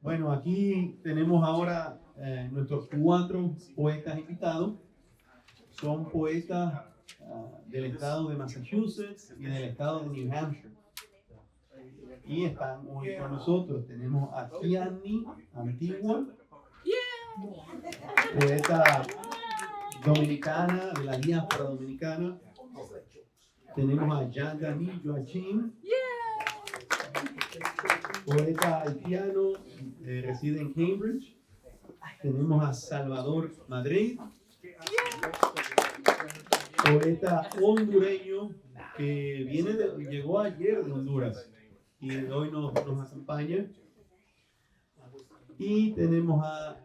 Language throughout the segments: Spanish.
Bueno, aquí tenemos ahora nuestros 4 poetas invitados. Son poetas del estado de Massachusetts y del estado de New Hampshire. Y están hoy con nosotros. Tenemos a Tiani Antigua, poeta dominicana, de la diáspora dominicana. Tenemos a Yangani Joachim, poeta haitiano, reside en Cambridge. Tenemos a Salvador Madrid, poeta hondureño que llegó ayer de Honduras y hoy nos acompaña. Y tenemos a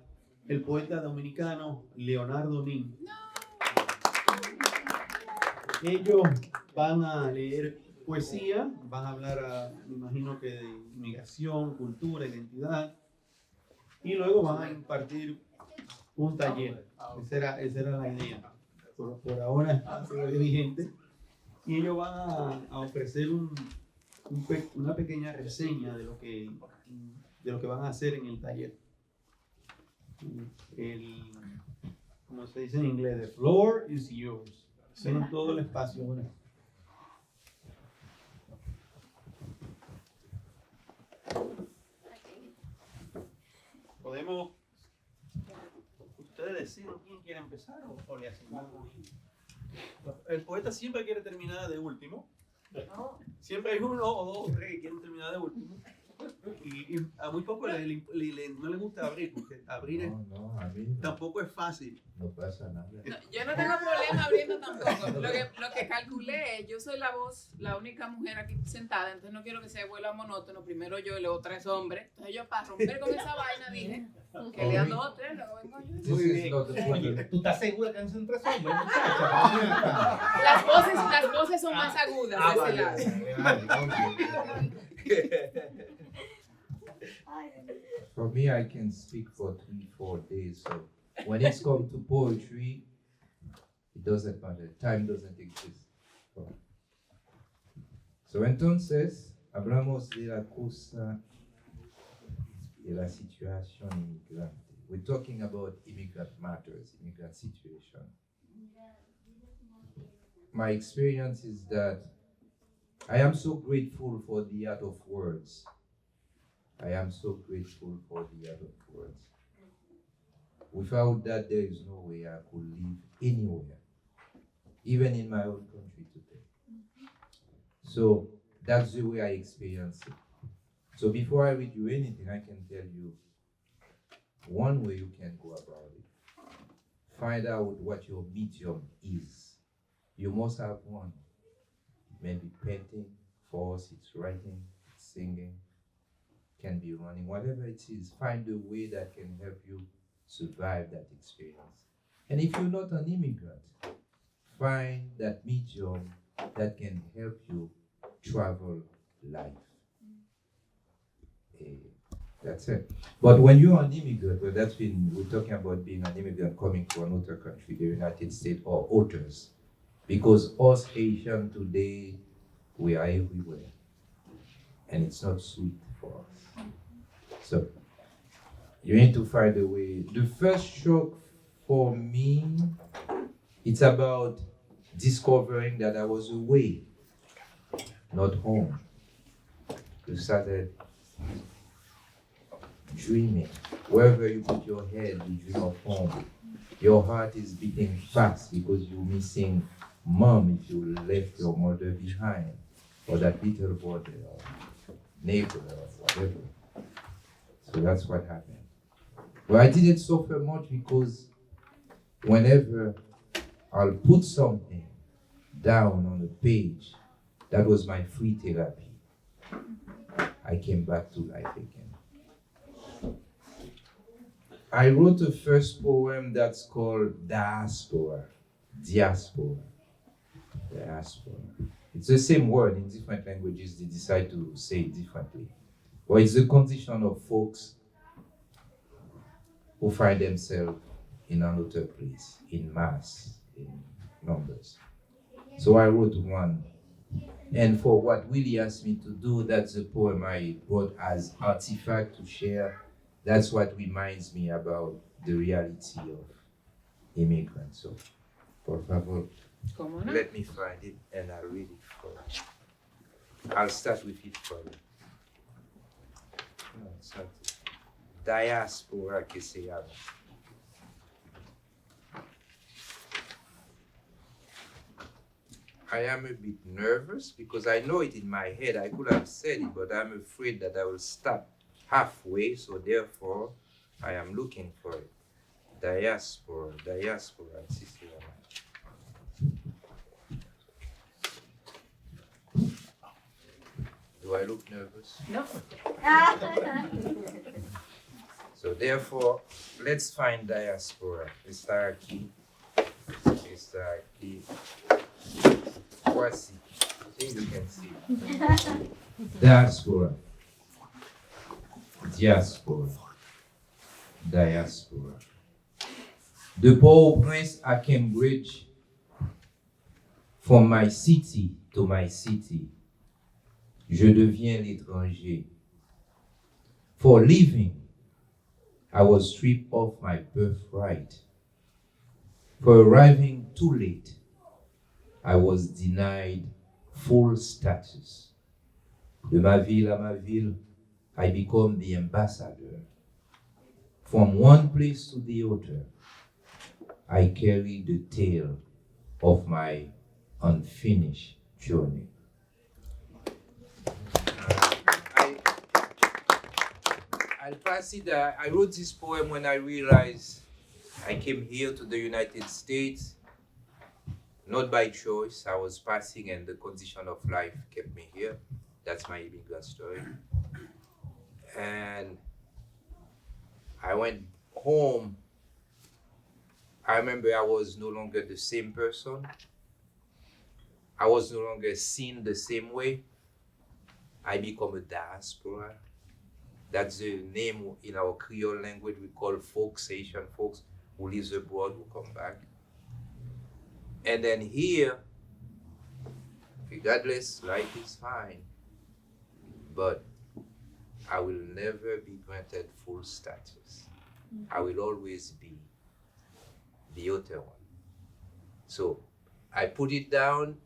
el poeta dominicano Leonardo Nin. Ellos van a leer poesía, van a hablar, me imagino que de inmigración, cultura, identidad, y luego van a impartir un taller. Esa era la idea. Por ahora está todavía vigente. Y ellos van a ofrecer una pequeña reseña de lo que van a hacer en el taller. Como se dice en inglés, the floor is yours. Tienen todo el espacio ahora. Podemos, ustedes deciden quién quiere empezar o le asignamos. El poeta siempre quiere terminar de último. Siempre hay uno o dos o tres que quieren terminar de último. Y a muy poco no le gusta abrir, porque abrir tampoco es fácil. No pasa nada. No, yo no tengo problema abriendo tampoco. Lo que calculé, yo soy la voz, la única mujer aquí sentada, entonces no quiero que se vuelva monótono. Primero yo y luego 3 hombres. Entonces yo para romper con esa vaina dije que lean 2 o 3, luego vengo yo. Muy bien. Oye, ¿tú estás segura que son 3 hombres, muchacha? Las voces son más agudas de ese lado. For me, I can speak for 3-4 days. So when it's come to poetry, it doesn't matter. Time doesn't exist. So entonces, hablamos de la cosa de la situación inmigrante. We're talking about immigrant matters, immigrant situation. My experience is that I am so grateful for the art of words. I am so grateful for the art of words. Without that, there is no way I could live anywhere, even in my own country today. So that's the way I experience it. So before I read you anything, I can tell you one way you can go about it. Find out what your medium is. You must have one. Maybe painting, for us it's writing, it's singing, can be running, whatever it is, find a way that can help you survive that experience. And if you're not an immigrant, find that medium that can help you travel life. That's it. But when you're an immigrant, well, we're talking about being an immigrant coming to another country, the United States or others. Because us Haitians today, we are everywhere. And it's not sweet for us. So, you need to find a way. The first shock for me, it's about discovering that I was away, not home. You started dreaming. Wherever you put your head, you dream of home. Your heart is beating fast because you're missing mom if you left your mother behind, or that little brother, or neighbor, or whatever. So that's what happened. But I didn't suffer much because whenever I'll put something down on the page, that was my free therapy. I came back to life again. I wrote a first poem that's called Diaspora. Diaspora. It's the same word in different languages, they decide to say it differently. But it's the condition of folks who find themselves in another place, in mass, in numbers. So I wrote one. And for what Willie asked me to do, that's a poem I brought as artifact to share that's what reminds me about the reality of immigrants. So, por favor, ¿Cómo no? let me find it and I'll read it for you. I'll start with it for you. No, it's not it. Diaspora que se llama. I am a bit nervous because I know it in my head. I could have said it, but I'm afraid that I will stop halfway, so therefore I am looking for it. Diaspora, Sicilian. Do I look nervous? No. So therefore, let's find diaspora. Está aquí. Voici. I think you can see. Diaspora. Diaspora. De Port-au-Prince à Cambridge, from my city to my city, je deviens l'étranger. For living, I was stripped of my birthright. For arriving too late, I was denied full status. De ma ville à ma ville, I become the ambassador. From one place to the other, I carry the tale of my unfinished journey. I'll pass it. I wrote this poem when I realized I came here to the United States, not by choice. I was passing and the condition of life kept me here. That's my immigrant story. And I went home. I remember I was no longer the same person. I was no longer seen the same way. I become a diaspora. That's the name in our Creole language we call folks, Asian folks who live abroad, who come back. And then here, regardless, life is fine. But I will never be granted full status. I will always be the other one. So I put it down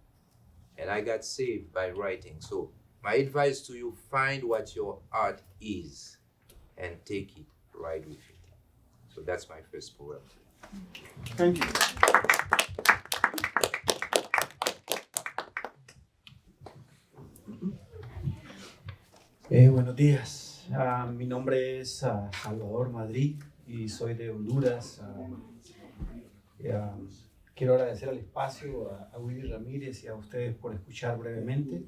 and I got saved by writing. So my advice to you, find what your art is and take it, ride with it. So that's my first poem. Thank you. Buenos días. Mi nombre es Salvador Madrid y soy de Honduras. Quiero agradecer al espacio, a Willy Ramírez y a ustedes por escuchar brevemente.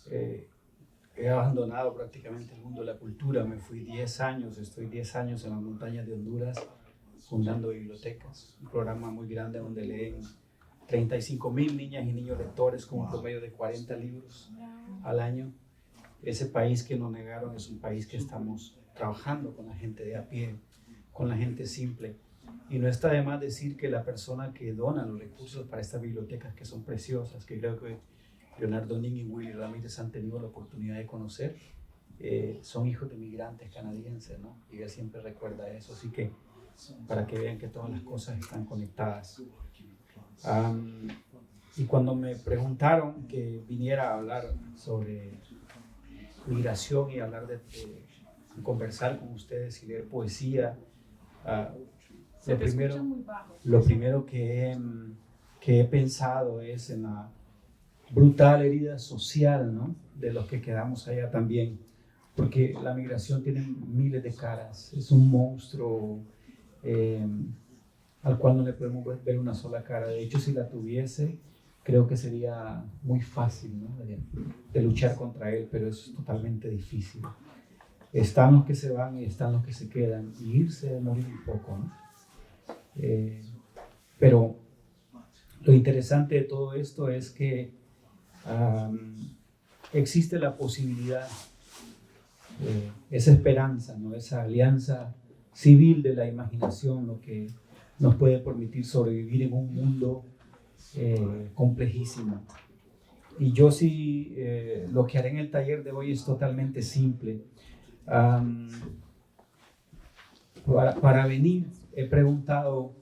He abandonado prácticamente el mundo de la cultura. Me fui 10 años, estoy 10 años en las montañas de Honduras fundando bibliotecas, un programa muy grande donde leen 35,000 niñas y niños lectores con un promedio de 40 libros al año. Ese país que nos negaron es un país que estamos trabajando con la gente de a pie, con la gente simple. Y no está de más decir que la persona que dona los recursos para estas bibliotecas, que son preciosas, que creo que Leonardo Ning y Willy Ramírez han tenido la oportunidad de conocer, son hijos de migrantes canadienses, ¿no? Y él siempre recuerda eso, así que para que vean que todas las cosas están conectadas. Y cuando me preguntaron que viniera a hablar sobre migración y hablar de conversar con ustedes y leer poesía, lo primero que he pensado es en la brutal herida social, ¿no? De los que quedamos allá también, porque la migración tiene miles de caras, es un monstruo al cual no le podemos ver una sola cara. De hecho, si la tuviese, creo que sería muy fácil, ¿no? de luchar contra él, pero es totalmente difícil. Están los que se van y están los que se quedan, y irse es morir un poco, ¿no? Pero lo interesante de todo esto es que existe la posibilidad, esa esperanza, ¿no? Esa alianza civil de la imaginación, lo que nos puede permitir sobrevivir en un mundo complejísimo. Y yo sí, lo que haré en el taller de hoy es totalmente simple. Para venir, he preguntado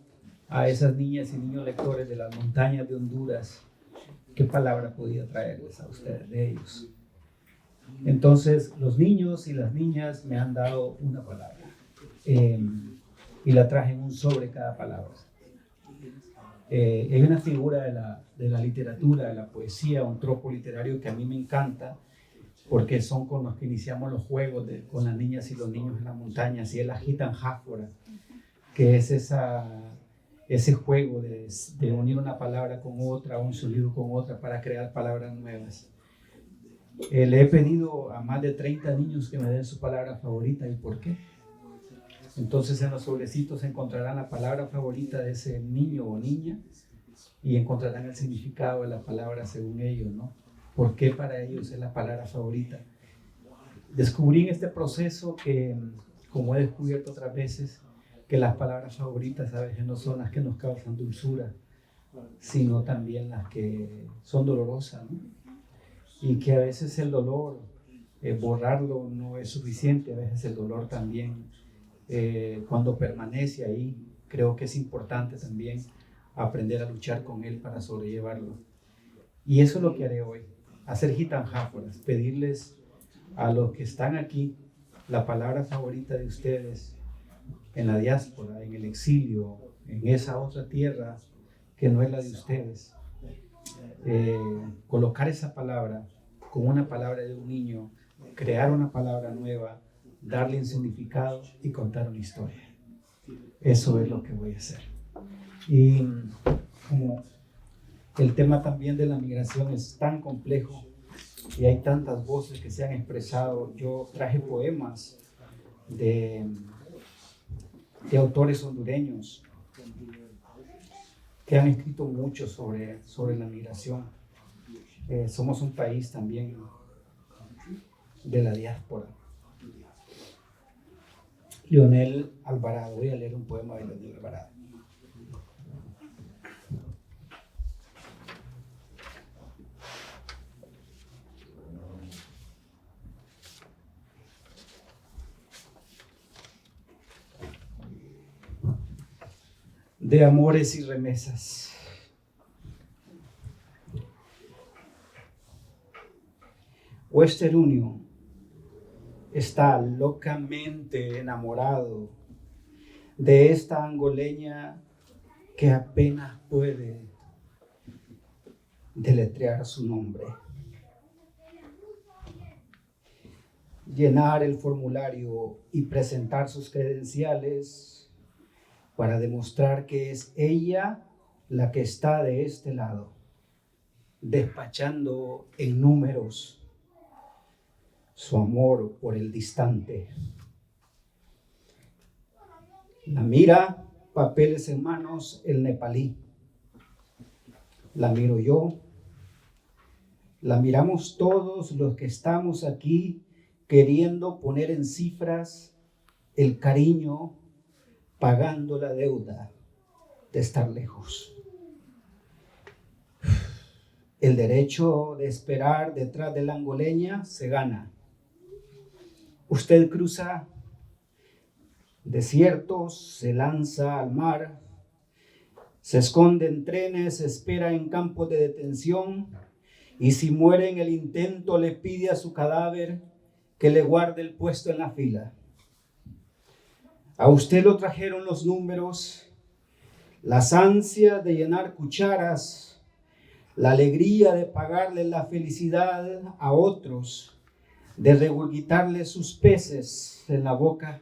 a esas niñas y niños lectores de las montañas de Honduras qué palabra podía traerles a ustedes de ellos. Entonces, los niños y las niñas me han dado una palabra y la traje en un sobre cada palabra. Es una figura de la literatura, de la poesía, un tropo literario que a mí me encanta porque son con los que iniciamos los juegos con las niñas y los niños en las montañas, y es la gitanjáfora, que es ese juego de unir una palabra con otra, un sonido con otra para crear palabras nuevas. Le he pedido a más de 30 niños que me den su palabra favorita y por qué. Entonces en los sobrecitos encontrarán la palabra favorita de ese niño o niña y encontrarán el significado de la palabra según ellos, ¿no? ¿Por qué para ellos es la palabra favorita? Descubrí en este proceso que, como he descubierto otras veces, que las palabras favoritas a veces no son las que nos causan dulzura, sino también las que son dolorosas, ¿no? Y que a veces el dolor, borrarlo no es suficiente, a veces el dolor también, cuando permanece ahí, creo que es importante también aprender a luchar con él para sobrellevarlo. Y eso es lo que haré hoy, hacer gitanjáforas, pedirles a los que están aquí la palabra favorita de ustedes en la diáspora, en el exilio, en esa otra tierra que no es la de ustedes. Colocar esa palabra con una palabra de un niño, crear una palabra nueva, darle un significado y contar una historia. Eso es lo que voy a hacer. Y como el tema también de la migración es tan complejo y hay tantas voces que se han expresado, yo traje poemas de autores hondureños que han escrito mucho sobre la migración. Somos un país también de la diáspora. Leonel Alvarado, voy a leer un poema de Leonel Alvarado. De amores y remesas. Western Union está locamente enamorado de esta angoleña que apenas puede deletrear su nombre. Llenar el formulario y presentar sus credenciales para demostrar que es ella la que está de este lado, despachando en números su amor por el distante. La mira, papeles en manos, el nepalí. La miro yo. La miramos todos los que estamos aquí queriendo poner en cifras el cariño, pagando la deuda de estar lejos. El derecho de esperar detrás de la angoleña se gana. Usted cruza desiertos, se lanza al mar, se esconde en trenes, espera en campos de detención y si muere en el intento le pide a su cadáver que le guarde el puesto en la fila. A usted lo trajeron los números, las ansias de llenar cucharas, la alegría de pagarle la felicidad a otros, de regurgitarle sus peces en la boca.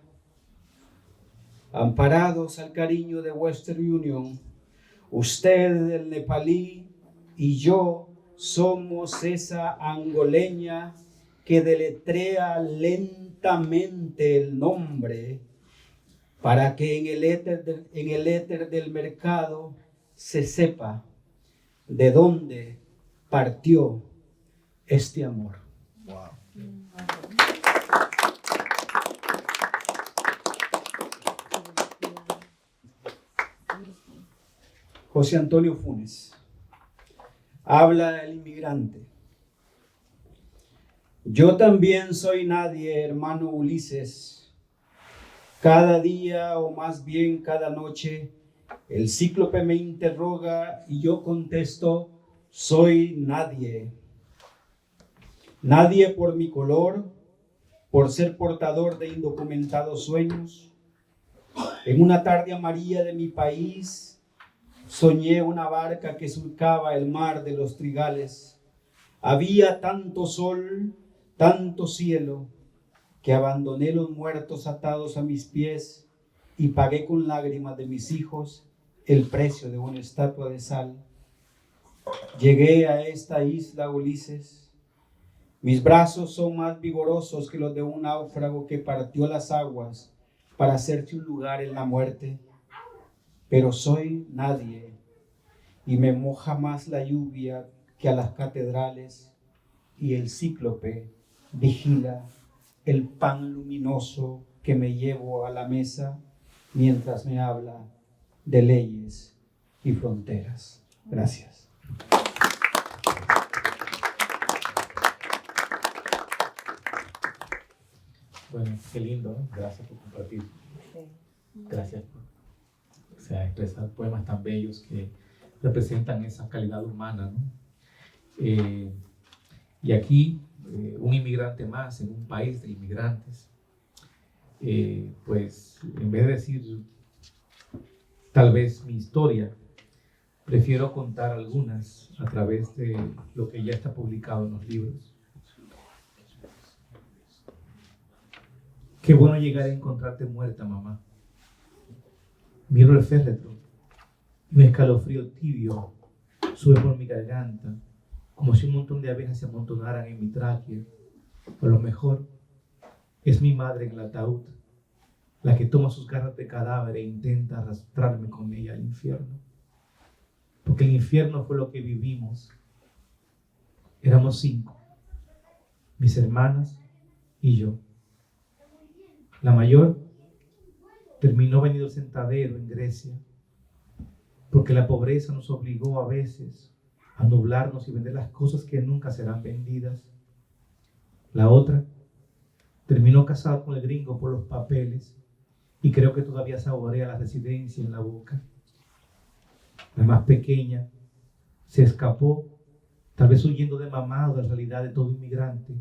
Amparados al cariño de Western Union, usted, el nepalí, y yo somos esa angoleña que deletrea lentamente el nombre para que en el éter del mercado se sepa de dónde partió este amor. Wow. José Antonio Funes habla el inmigrante. Yo también soy nadie, hermano Ulises. Cada día, o más bien cada noche, el cíclope me interroga y yo contesto: soy nadie. Nadie por mi color, por ser portador de indocumentados sueños. En una tarde amarilla de mi país, soñé una barca que surcaba el mar de los trigales. Había tanto sol, tanto cielo, que abandoné los muertos atados a mis pies y pagué con lágrimas de mis hijos el precio de una estatua de sal. Llegué a esta isla, Ulises. Mis brazos son más vigorosos que los de un náufrago que partió las aguas para hacerse un lugar en la muerte. Pero soy nadie y me moja más la lluvia que a las catedrales, y el cíclope vigila el pan luminoso que me llevo a la mesa mientras me habla de leyes y fronteras. Gracias. Bueno, qué lindo, ¿no? Gracias por compartir. Gracias por expresar poemas tan bellos que representan esa calidad humana, ¿no? Y aquí, un inmigrante más en un país de inmigrantes, pues en vez de decir tal vez mi historia, prefiero contar algunas a través de lo que ya está publicado en los libros. Qué bueno llegar a encontrarte muerta, mamá. Miro el féretro, un escalofrío tibio sube por mi garganta, como si un montón de abejas se amontonaran en mi tráquea. O a lo mejor es mi madre en el ataúd, la que toma sus garras de cadáver e intenta arrastrarme con ella al infierno. Porque el infierno fue lo que vivimos. Éramos 5, mis hermanas y yo. La mayor terminó venido al sentadero en Grecia, porque la pobreza nos obligó a veces a nublarnos y vender las cosas que nunca serán vendidas. La otra terminó casada con el gringo por los papeles y creo que todavía saborea la residencia en la boca. La más pequeña se escapó, tal vez huyendo de mamá o de la realidad de todo inmigrante,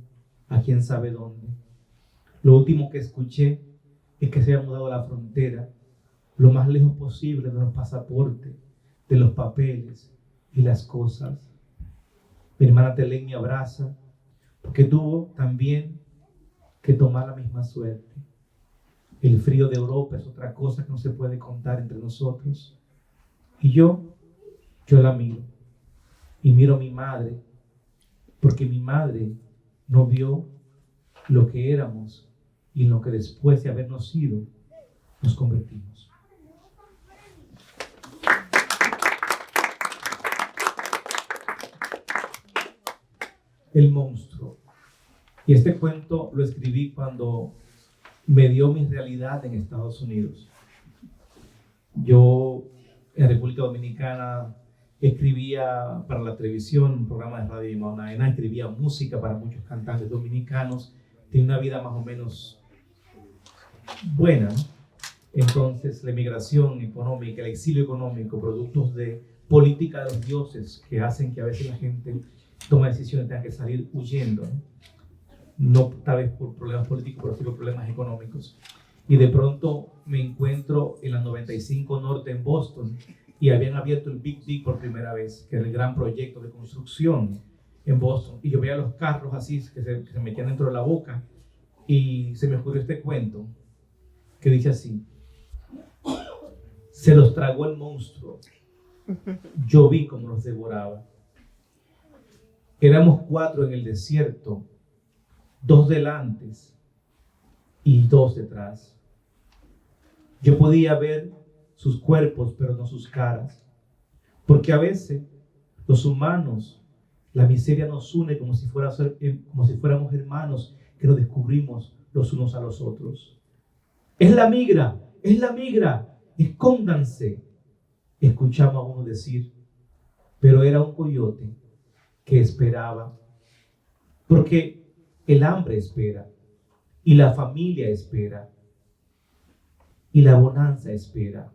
a quién sabe dónde. Lo último que escuché es que se ha mudado a la frontera, lo más lejos posible de los pasaportes, de los papeles y las cosas. Mi hermana Telén me abraza, porque tuvo también que tomar la misma suerte. El frío de Europa es otra cosa que no se puede contar entre nosotros. Y yo la miro. Y miro a mi madre, porque mi madre no vio lo que éramos y en lo que después de habernos sido, nos convertimos. El monstruo. Y este cuento lo escribí cuando me dio mi realidad en Estados Unidos. Yo en República Dominicana escribía para la televisión, un programa de radio llamado Naena, escribía música para muchos cantantes dominicanos, tenía una vida más o menos buena, ¿no? Entonces la emigración económica, el exilio económico, productos de política de los dioses que hacen que a veces la gente toma decisiones y tenga que salir huyendo, no tal vez por problemas políticos, pero sí por problemas económicos. Y de pronto me encuentro en la 95 Norte en Boston y habían abierto el Big Dig por primera vez, que era el gran proyecto de construcción en Boston. Y yo veía los carros así que se metían dentro de la boca y se me ocurrió este cuento que dice así: se los tragó el monstruo, yo vi cómo los devoraba. Éramos 4 en el desierto, 2 delante y 2 detrás. Yo podía ver sus cuerpos, pero no sus caras, porque a veces los humanos, la miseria nos une como si fuéramos hermanos que nos descubrimos los unos a los otros. ¡Es la migra! ¡Es la migra! ¡Escóndanse! Escuchamos a uno decir, pero era un coyote que esperaba, porque el hambre espera y la familia espera. y la bonanza espera.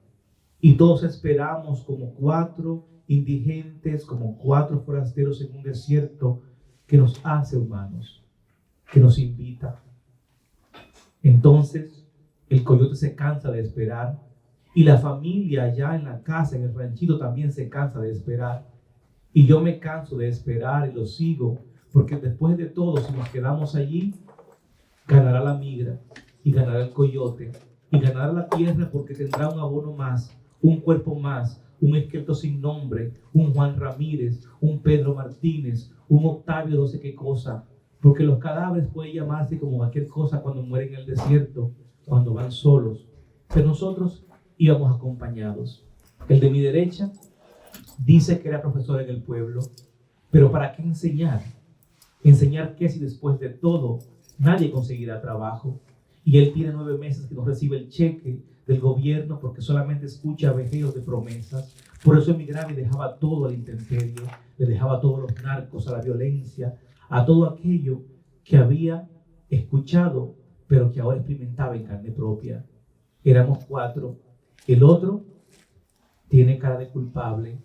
Y todos esperamos como 4 indigentes, como 4 forasteros en un desierto que nos hace humanos, que nos invita. Entonces el coyote se cansa de esperar y la familia allá en la casa, en el ranchito, también se cansa de esperar. Y yo me canso de esperar y lo sigo, porque después de todo, si nos quedamos allí, ganará la migra y ganará el coyote y ganará la tierra, porque tendrá un abono más, un cuerpo más, un esqueleto sin nombre, un Juan Ramírez, un Pedro Martínez, un Octavio no sé qué cosa, porque los cadáveres pueden llamarse como cualquier cosa cuando mueren en el desierto, cuando van solos, pero nosotros íbamos acompañados. El de mi derecha dice que era profesor en el pueblo, pero ¿para qué enseñar? ¿Enseñar qué si después de todo nadie conseguirá trabajo? Y él tiene 9 meses que no recibe el cheque del gobierno porque solamente escucha vejeos de promesas. Por eso emigraba y dejaba todo al intemperio, le dejaba a todos los narcos, a la violencia, a todo aquello que había escuchado, pero que ahora experimentaba en carne propia. Éramos 4. El otro tiene cara de culpable,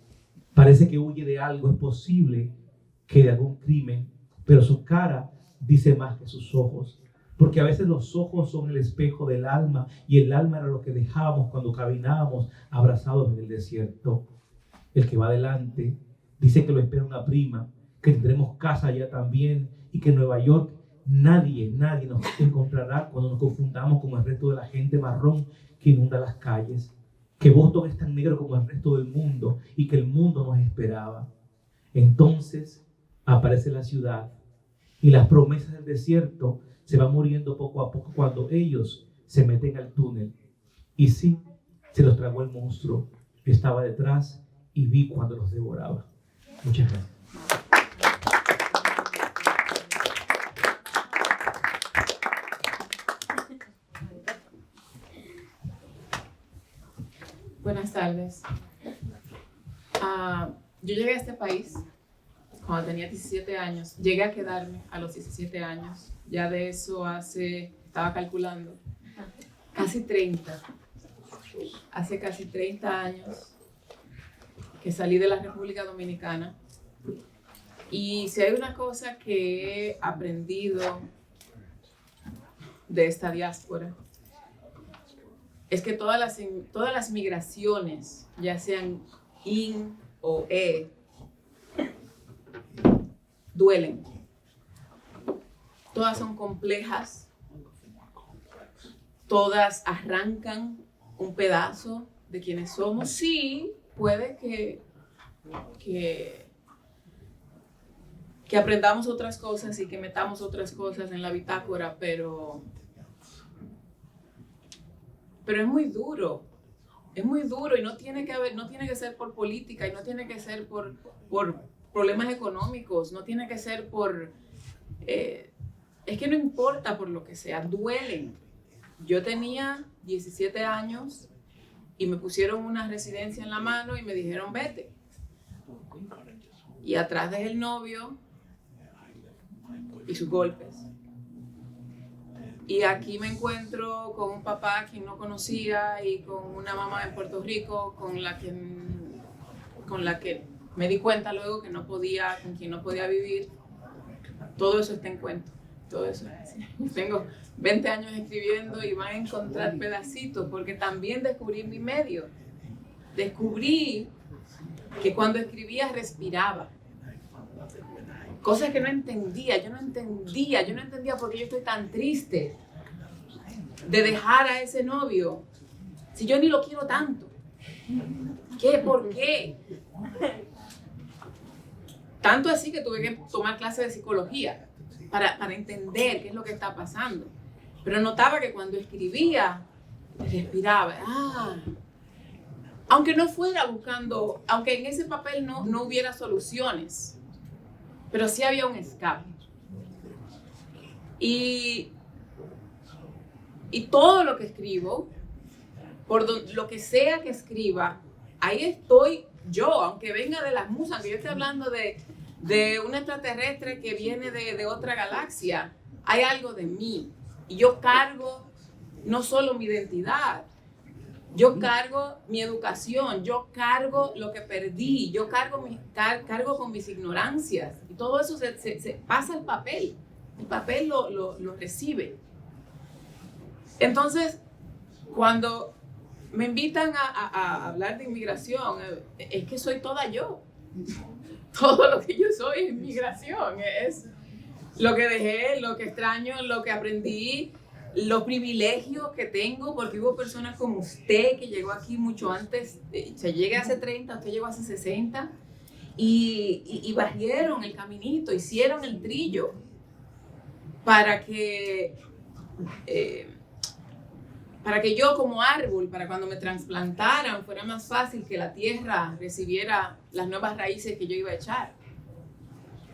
parece que huye de algo, es posible que de algún crimen, pero su cara dice más que sus ojos, porque a veces los ojos son el espejo del alma, y el alma era lo que dejábamos cuando caminábamos abrazados en el desierto. El que va adelante dice que lo espera una prima, que tendremos casa allá también, y que en Nueva York nadie nos encontrará cuando nos confundamos con el resto de la gente marrón que inunda las calles, que Boston es tan negro como el resto del mundo y que el mundo nos esperaba. Entonces aparece la ciudad y las promesas del desierto se van muriendo poco a poco cuando ellos se meten al túnel. Y sí, se los tragó el monstruo. Yo estaba detrás y vi cuando los devoraba. Muchas gracias. Buenas tardes. Yo llegué a este país cuando tenía 17 años. Llegué a quedarme a los 17 años. Ya de eso estaba calculando, casi 30. Hace casi 30 años que salí de la República Dominicana. Y si hay una cosa que he aprendido de esta diáspora, es que todas las migraciones, ya sean in o duelen. Todas son complejas, todas arrancan un pedazo de quienes somos. Sí, puede que aprendamos otras cosas y que metamos otras cosas en la bitácora, pero es muy duro. Es muy duro y no tiene que ser por política y no tiene que ser por problemas económicos, no tiene que ser por... es que no importa por lo que sea, duelen. Yo tenía 17 años y me pusieron una residencia en la mano y me dijeron vete. Y atrás dejé el novio y sus golpes. Y aquí me encuentro con un papá que no conocía y con una mamá en Puerto Rico con la que me di cuenta luego que con quien no podía vivir. Todo eso está en cuento. Todo eso es así. Tengo 20 años escribiendo y van a encontrar pedacitos porque también descubrí mi medio. Descubrí que cuando escribía respiraba. Cosas que no entendía, yo no entendía por qué yo estoy tan triste de dejar a ese novio, si yo ni lo quiero tanto. ¿Qué? ¿Por qué? Tanto así que tuve que tomar clases de psicología para entender qué es lo que está pasando. Pero notaba que cuando escribía, respiraba. Aunque no fuera buscando, aunque en ese papel no hubiera soluciones, pero sí había un escape. Y todo lo que escribo, lo que sea que escriba, ahí estoy yo, aunque venga de las musas, aunque yo esté hablando de un extraterrestre que viene de otra galaxia, hay algo de mí. Y yo cargo no solo mi identidad, Yo cargo mi educación, yo cargo lo que perdí, yo cargo con mis ignorancias. Y todo eso se pasa al papel. El papel lo recibe. Entonces, cuando me invitan a hablar de inmigración, es que soy toda yo. Todo lo que yo soy es inmigración. Es lo que dejé, lo que extraño, lo que aprendí, los privilegios que tengo, porque hubo personas como usted que llegó aquí mucho antes, se llegué hace 30, usted llegó hace 60, y barrieron el caminito, hicieron el trillo para que yo como árbol, para cuando me trasplantaran, fuera más fácil que la tierra recibiera las nuevas raíces que yo iba a echar.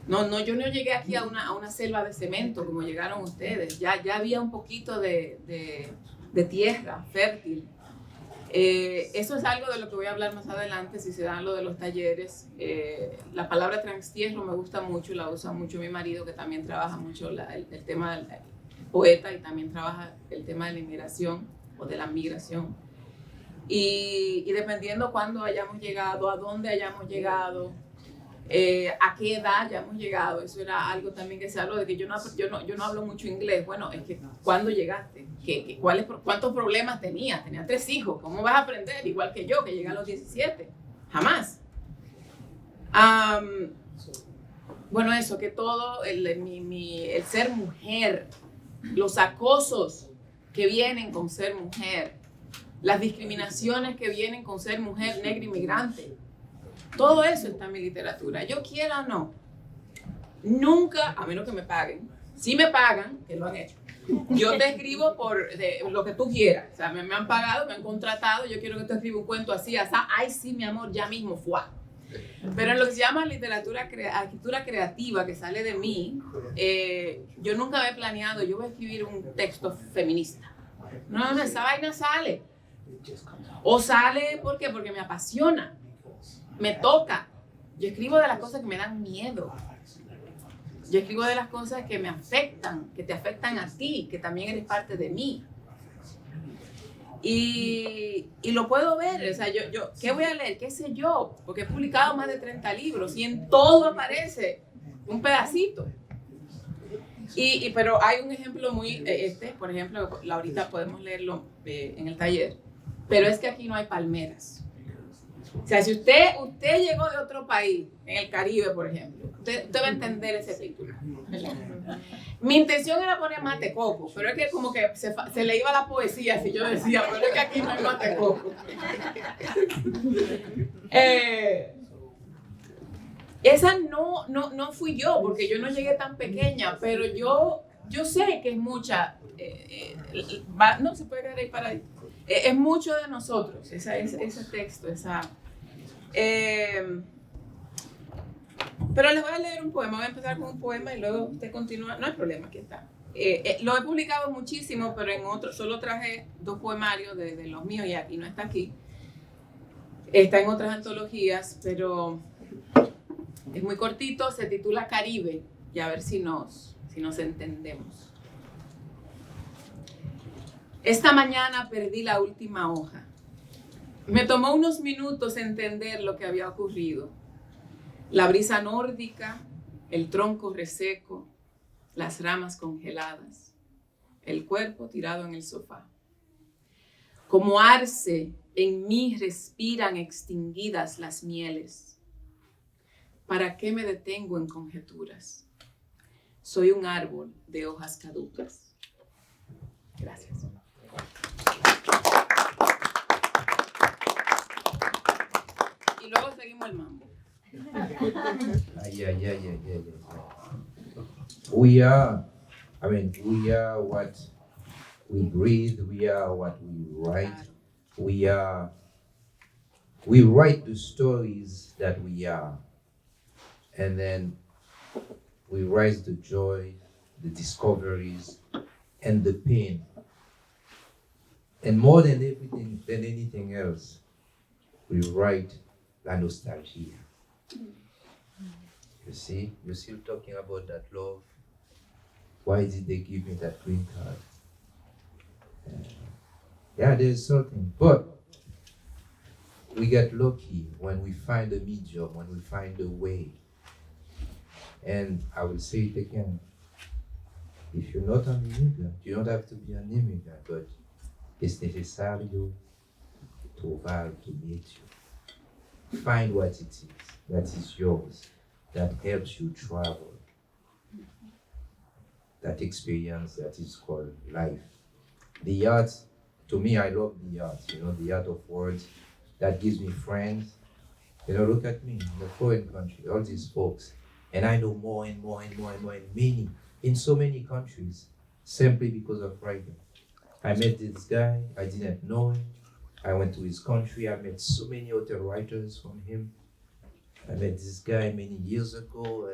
Yo no llegué aquí a una selva de cemento como llegaron ustedes. Ya había un poquito de tierra fértil. Eso es algo de lo que voy a hablar más adelante si se dan lo de los talleres. La palabra transtierro me gusta mucho, la usa mucho mi marido, que también trabaja mucho el tema del poeta, y también trabaja el tema de la inmigración o de la migración. Y dependiendo cuándo hayamos llegado, a dónde hayamos llegado, a qué edad ya hemos llegado. Eso era algo también que se habló de que yo no hablo mucho inglés. Bueno, es que ¿cuándo llegaste? ¿Cuántos problemas tenías? Tenía 3 hijos. ¿Cómo vas a aprender? Igual que yo, que llegué a los 17. Jamás. Bueno, eso, que todo el ser mujer, los acosos que vienen con ser mujer, las discriminaciones que vienen con ser mujer negra inmigrante, todo eso está en mi literatura. Yo quiera o no, nunca, a menos que me paguen, si me pagan, que lo han hecho, yo te escribo por lo que tú quieras. O sea, me han pagado, me han contratado, yo quiero que tú escribas un cuento así, ay sí, mi amor, ya mismo, ¡fua! Pero en lo que se llama escritura creativa, que sale de mí, yo nunca había planeado, yo voy a escribir un texto feminista. No, esa vaina sale. O sale, ¿por qué? Porque me apasiona. Me toca. Yo escribo de las cosas que me dan miedo. Yo escribo de las cosas que me afectan, que te afectan a ti, que también eres parte de mí. Y lo puedo ver. O sea, yo ¿qué voy a leer? ¿Qué sé yo? Porque he publicado más de 30 libros y en todo aparece un pedacito. Pero hay un ejemplo muy, por ejemplo, ahorita podemos leerlo en el taller, pero es que aquí no hay palmeras. O sea, si usted llegó de otro país, en el Caribe, por ejemplo, usted va a entender ese título. Mi intención era poner matecoco, pero es que como que se le iba la poesía si yo decía, pero es que aquí no hay matecoco. Esa no fui yo, porque yo no llegué tan pequeña, pero yo sé que es mucha, no se puede quedar ahí para ahí. Es mucho de nosotros, ese texto, pero les voy a leer un poema. Voy a empezar con un poema y luego usted continúa. No hay problema, aquí está. Lo he publicado muchísimo, pero en otro solo traje 2 poemarios de los míos y aquí no está aquí. Está en otras antologías, pero es muy cortito. Se titula Caribe y a ver si nos entendemos. Esta mañana perdí la última hoja. Me tomó unos minutos entender lo que había ocurrido. La brisa nórdica, el tronco reseco, las ramas congeladas, el cuerpo tirado en el sofá. Como arce, en mí respiran extinguidas las mieles. ¿Para qué me detengo en conjeturas? Soy un árbol de hojas caducas. Gracias. Y luego seguimos el mambo. We are what we breathe, we are what we write. We write the stories that we are. And then we write the joy, the discoveries, and the pain. And more than anything else, we write la nostalgia. You see, you're still talking about that love. Why did they give me that green card? Yeah, there's something. But we get lucky when we find a medium, when we find a way. And I will say it again. If you're not an immigrant, you don't have to be an immigrant, but es necesario trovar to meet you. Find what it is that is yours, that helps you travel. That experience that is called life. The art, to me, I love the art, the art of words that gives me friends. Look at me, in a foreign country, all these folks, and I know more and more and more and more, and in so many countries, simply because of writing. I met this guy, I didn't know him. I went to his country, I met so many other writers from him. I met this guy many years ago,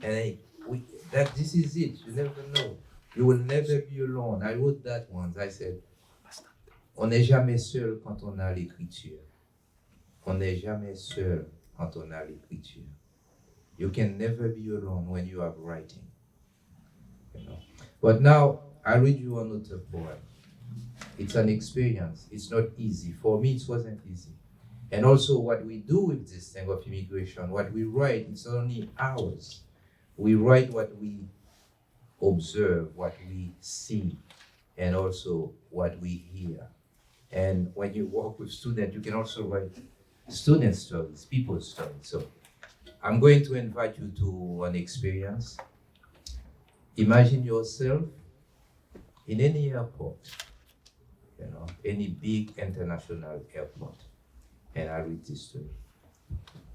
and this is it. You never know. You will never be alone. I wrote that once. I said, on n'est jamais seul quand on a l'écriture. On n'est jamais seul quand on a l'écriture. You can never be alone when you are writing. But now, I read you another poem. It's an experience. It's not easy. For me, it wasn't easy. And also what we do with this thing of immigration, what we write, it's only ours. We write what we observe, what we see, and also what we hear. And when you work with students, you can also write student stories, people's stories. So I'm going to invite you to an experience. Imagine yourself in any airport, any big international airport. And I'll read this to you.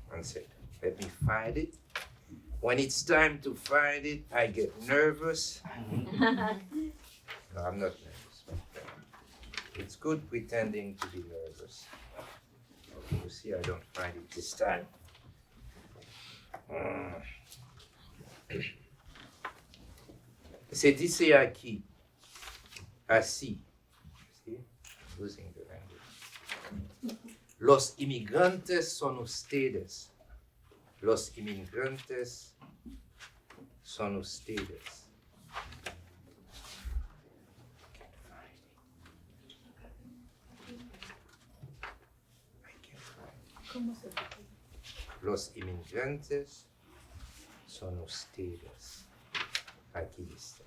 One second. Let me find it. When it's time to find it, I get nervous. No, I'm not nervous. It's good pretending to be nervous. Okay, you see, I don't find it this time. Se dice aquí, así. See? Losing the language. Los inmigrantes son ustedes. Los inmigrantes son ustedes. Los inmigrantes son ustedes. Aquí está.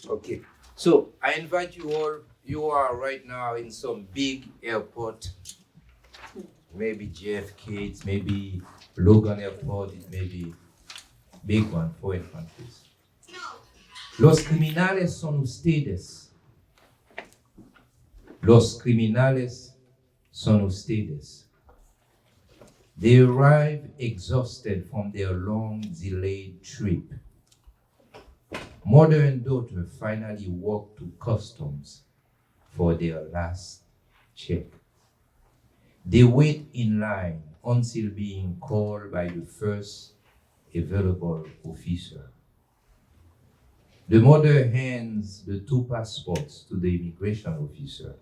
Okay, so I invite you all. You are right now in some big airport. Maybe JFK, it may be Logan Airport, it may be big one, foreign countries. Los criminales son ustedes. Los criminales son ustedes. They arrive exhausted from their long delayed trip. Mother and daughter finally walk to customs for their last check. They wait in line until being called by the first available officer. The mother hands the 2 passports to the immigration officer.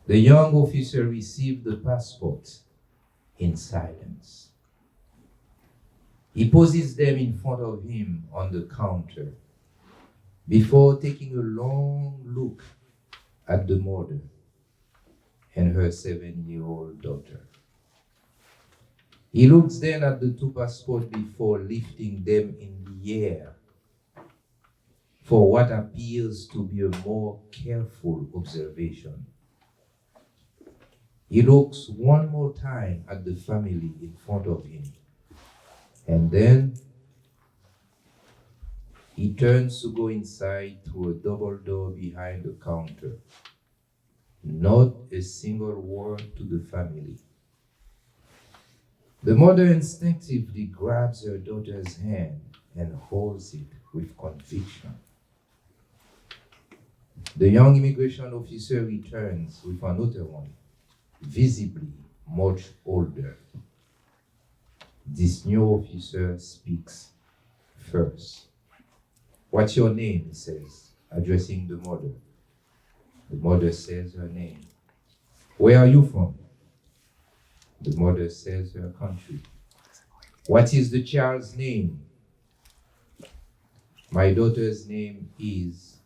The young officer receives the passports in silence. He poses them in front of him on the counter before taking a long look at the mother and her 7-year-old daughter. He looks then at the 2 passports before lifting them in the air for what appears to be a more careful observation. He looks one more time at the family in front of him, and then he turns to go inside through a double door behind the counter. Not a single word to the family. The mother instinctively grabs her daughter's hand and holds it with conviction. The young immigration officer returns with another one, visibly much older. This new officer speaks first. "What's your name?" he says, addressing the mother. The mother says her name. "Where are you from?" The mother says her country. "What is the child's name?" "My daughter's name is,"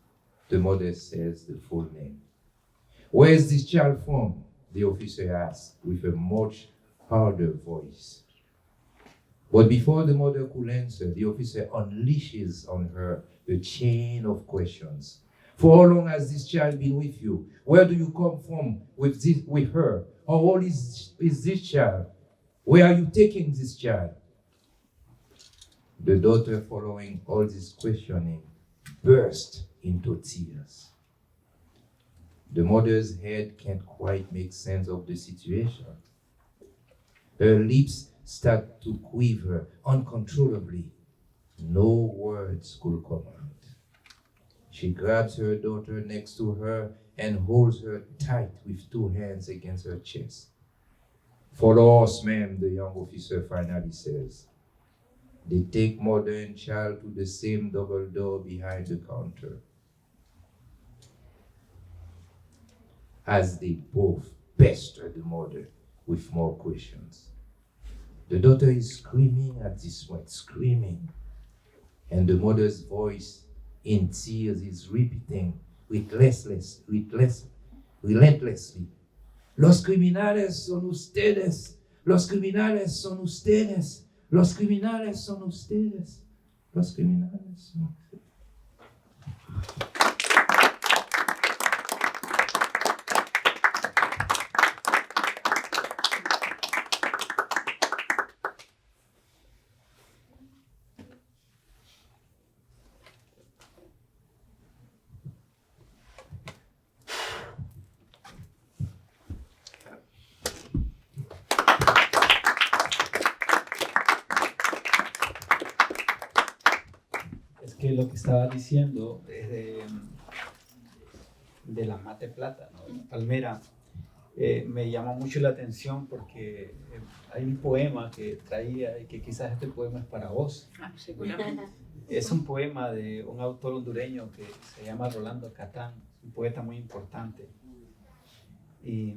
the mother says the full name. Where is this child from? The officer asked with a much harder voice. But before the mother could answer, the officer unleashes on her a chain of questions. For how long has this child been with you? Where do you come from with her? How old is this child? Where are you taking this child? The daughter, following all this questioning, burst into tears. The mother's head can't quite make sense of the situation. Her lips start to quiver uncontrollably. No words could come out. She grabs her daughter next to her and holds her tight with two hands against her chest. Follow us, ma'am, the young officer finally says. They take mother and child to the same double door behind the counter. As they both pester the mother with more questions. The daughter is screaming at this point, screaming. And the mother's voice in tears is repeating relentlessly. Los criminales son ustedes. Los criminales son ustedes. Los criminales son ustedes. Los criminales son ustedes. Que lo que estaba diciendo es de la mate plata, ¿no? La palmera, me llamó mucho la atención porque hay un poema que traía y que quizás este poema es para vos. Seguramente. Es un poema de un autor hondureño que se llama Rolando Catán, un poeta muy importante. Y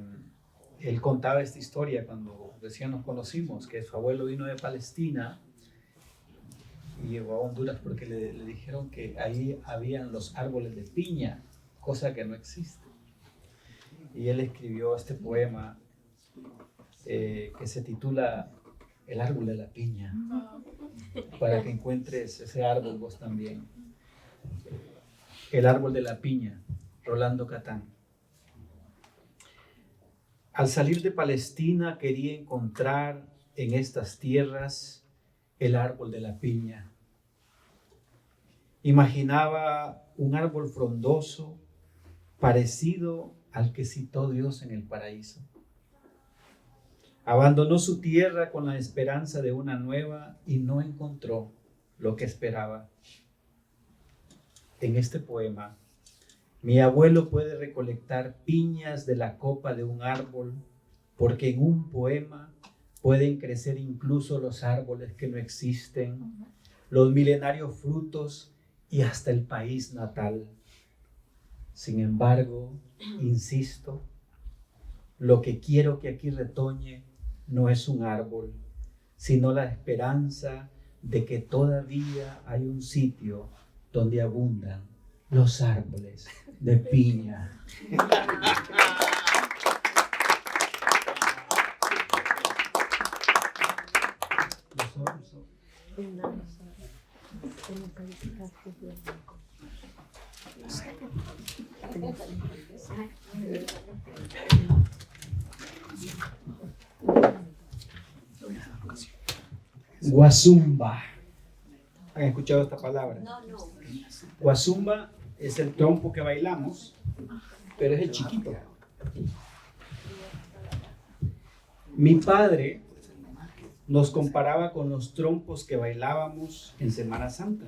él contaba esta historia cuando recién nos conocimos, que su abuelo vino de Palestina y llegó a Honduras porque le dijeron que ahí habían los árboles de piña, cosa que no existe. Y él escribió este poema que se titula El árbol de la piña, para que encuentres ese árbol vos también. El árbol de la piña, Rolando Catán. Al salir de Palestina quería encontrar en estas tierras el árbol de la piña. Imaginaba un árbol frondoso, parecido al que citó Dios en el paraíso. Abandonó su tierra con la esperanza de una nueva y no encontró lo que esperaba. En este poema, mi abuelo puede recolectar piñas de la copa de un árbol, porque en un poema pueden crecer incluso los árboles que no existen, los milenarios frutos y hasta el país natal. Sin embargo, insisto, lo que quiero que aquí retoñe no es un árbol, sino la esperanza de que todavía hay un sitio donde abundan los árboles de piña. Guazumba. ¿Han escuchado esta palabra? No. Guazumba es el trompo que bailamos, pero es el chiquito. Mi padre nos comparaba con los trompos que bailábamos en Semana Santa,